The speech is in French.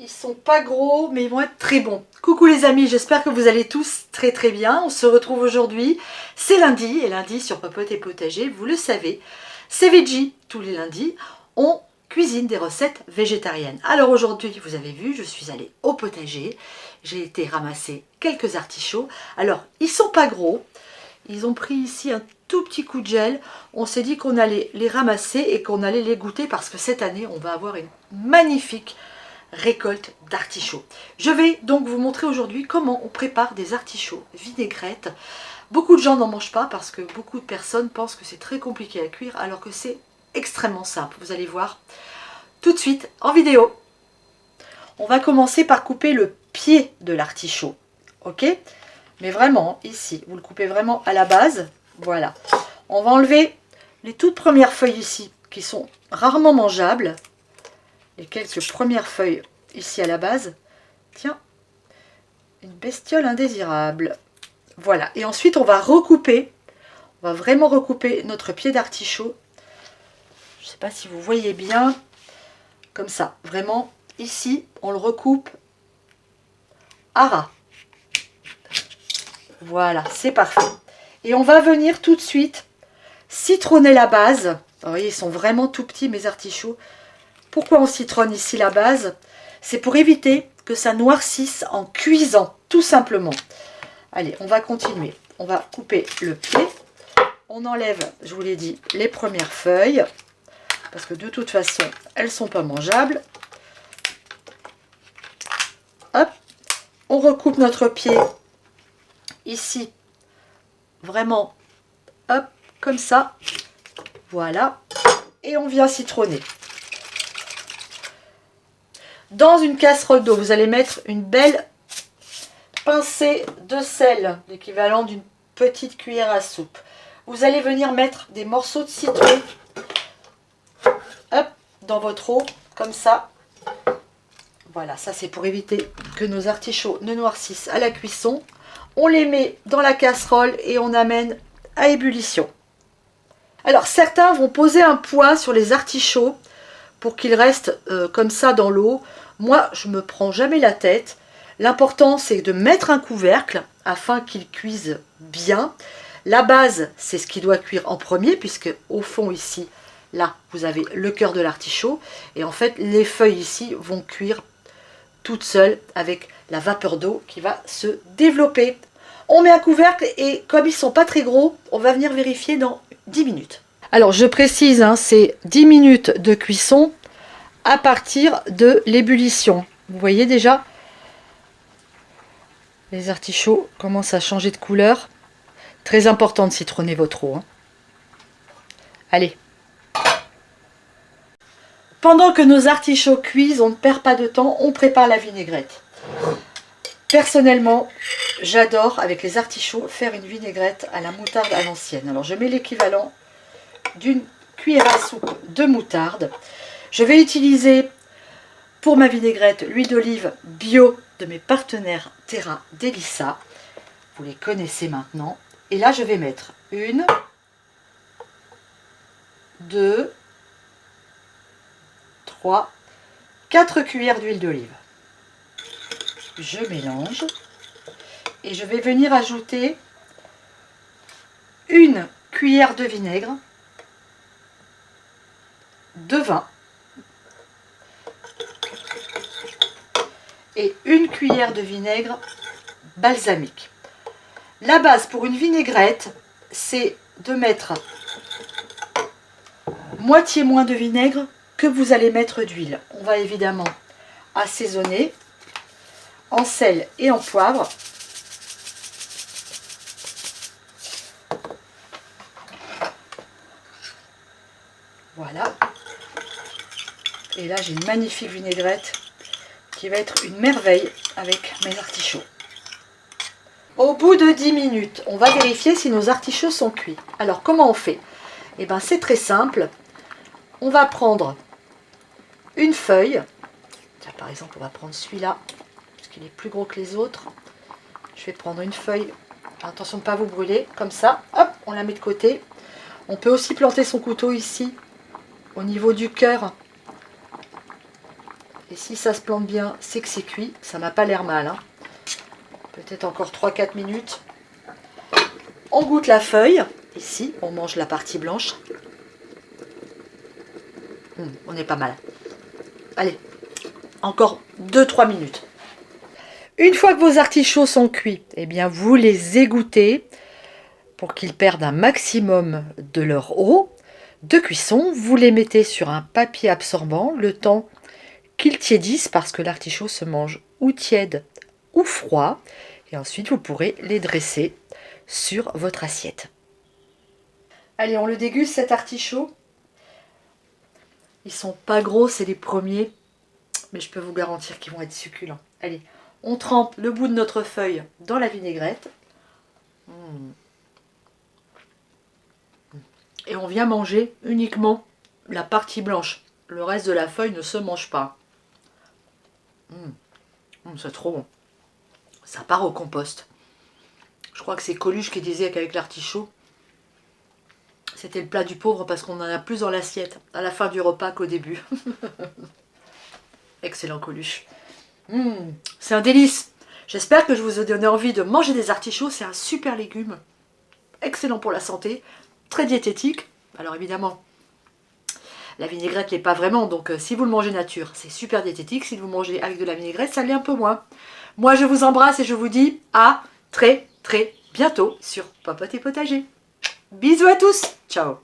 Ils sont pas gros, mais ils vont être très bons. Coucou les amis, j'espère que vous allez tous très très bien. On se retrouve aujourd'hui, c'est lundi, et lundi sur Popote et Potager, vous le savez, c'est Veggie. Tous les lundis, on cuisine des recettes végétariennes. Alors aujourd'hui, vous avez vu, je suis allée au potager. J'ai été ramasser quelques artichauts. Alors, ils sont pas gros. Ils ont pris ici un tout petit coup de gel. On s'est dit qu'on allait les ramasser et qu'on allait les goûter parce que cette année, on va avoir une magnifique récolte d'artichauts. Je vais donc vous montrer aujourd'hui comment on prépare des artichauts vinaigrettes. Beaucoup de gens n'en mangent pas parce que beaucoup de personnes pensent que c'est très compliqué à cuire alors que c'est extrêmement simple. Vous allez voir tout de suite en vidéo. On va commencer par couper le pied de l'artichaut. Ok? Mais vraiment, ici, vous le coupez vraiment à la base. Voilà. On va enlever les toutes premières feuilles ici qui sont rarement mangeables. Les quelques premières feuilles ici à la base. Tiens, une bestiole indésirable. Voilà, et ensuite on va recouper, on va vraiment recouper notre pied d'artichaut. Je ne sais pas si vous voyez bien, comme ça, vraiment, ici, on le recoupe à ras. Voilà, c'est parfait. Et on va venir tout de suite citronner la base. Vous voyez, ils sont vraiment tout petits mes artichauts. Pourquoi on citronne ici la base? C'est pour éviter que ça noircisse en cuisant, tout simplement. Allez, on va continuer. On va couper le pied. On enlève, je vous l'ai dit, les premières feuilles. Parce que de toute façon, elles ne sont pas mangeables. Hop. On recoupe notre pied ici. Vraiment, hop, comme ça. Voilà. Et on vient citronner. Dans une casserole d'eau, vous allez mettre une belle pincée de sel, l'équivalent d'une petite cuillère à soupe. Vous allez venir mettre des morceaux de citron, hop, dans votre eau, comme ça. Voilà, ça c'est pour éviter que nos artichauts ne noircissent à la cuisson. On les met dans la casserole et on amène à ébullition. Alors certains vont poser un poids sur les artichauts pour qu'ils restent comme ça dans l'eau. Moi, je ne me prends jamais la tête. L'important, c'est de mettre un couvercle afin qu'ils cuisent bien. La base, c'est ce qui doit cuire en premier, puisque au fond ici, là, vous avez le cœur de l'artichaut. Et en fait, les feuilles ici vont cuire toutes seules avec la vapeur d'eau qui va se développer. On met un couvercle et comme ils ne sont pas très gros, on va venir vérifier dans 10 minutes. Alors, je précise, hein, c'est 10 minutes de cuisson à partir de l'ébullition. Vous voyez déjà, les artichauts commencent à changer de couleur. Très important de citronner votre eau. Hein. Allez. Pendant que nos artichauts cuisent, on ne perd pas de temps, on prépare la vinaigrette. Personnellement, j'adore, avec les artichauts, faire une vinaigrette à la moutarde à l'ancienne. Alors, je mets l'équivalent d'une cuillère à soupe de moutarde. Je vais utiliser pour ma vinaigrette l'huile d'olive bio de mes partenaires Terra Delissa. Vous les connaissez maintenant. Et là, je vais mettre 1, 2, 3, 4 cuillères d'huile d'olive. Je mélange et je vais venir ajouter 1 cuillère de vinaigre, de vin et 1 cuillère de vinaigre balsamique. La base pour une vinaigrette, c'est de mettre moitié moins de vinaigre que vous allez mettre d'huile. On va évidemment assaisonner en sel et en poivre. Voilà. Et là, j'ai une magnifique vinaigrette qui va être une merveille avec mes artichauts. Au bout de 10 minutes, on va vérifier si nos artichauts sont cuits. Alors, comment on fait? Eh bien, c'est très simple. On va prendre une feuille. Tiens, par exemple, on va prendre celui-là, parce qu'il est plus gros que les autres. Je vais prendre une feuille. Attention de ne pas vous brûler. Comme ça, hop, on la met de côté. On peut aussi planter son couteau ici, au niveau du cœur. Et si ça se plante bien, c'est que c'est cuit. Ça m'a pas l'air mal, hein. Peut-être encore 3-4 minutes. On goûte la feuille. Ici, on mange la partie blanche. On est pas mal. Allez, encore 2-3 minutes. Une fois que vos artichauts sont cuits, eh bien vous les égouttez pour qu'ils perdent un maximum de leur eau de cuisson. Vous les mettez sur un papier absorbant le temps qu'ils tiédissent parce que l'artichaut se mange ou tiède ou froid. Et ensuite, vous pourrez les dresser sur votre assiette. Allez, on le déguste cet artichaut. Ils sont pas gros, c'est les premiers, mais je peux vous garantir qu'ils vont être succulents. Allez, on trempe le bout de notre feuille dans la vinaigrette. Et on vient manger uniquement la partie blanche. Le reste de la feuille ne se mange pas. C'est trop bon. Ça part au compost. Je crois que c'est Coluche qui disait qu'avec l'artichaut, c'était le plat du pauvre parce qu'on en a plus dans l'assiette à la fin du repas qu'au début. Excellent Coluche. C'est un délice. J'espère que je vous ai donné envie de manger des artichauts. C'est un super légume. Excellent pour la santé. Très diététique. Alors évidemment, la vinaigrette ne l'est pas vraiment. Donc si vous le mangez nature, c'est super diététique. Si vous mangez avec de la vinaigrette, ça l'est un peu moins. Moi, je vous embrasse et je vous dis à très bientôt sur Popote et Potager. Bisous à tous. Ciao.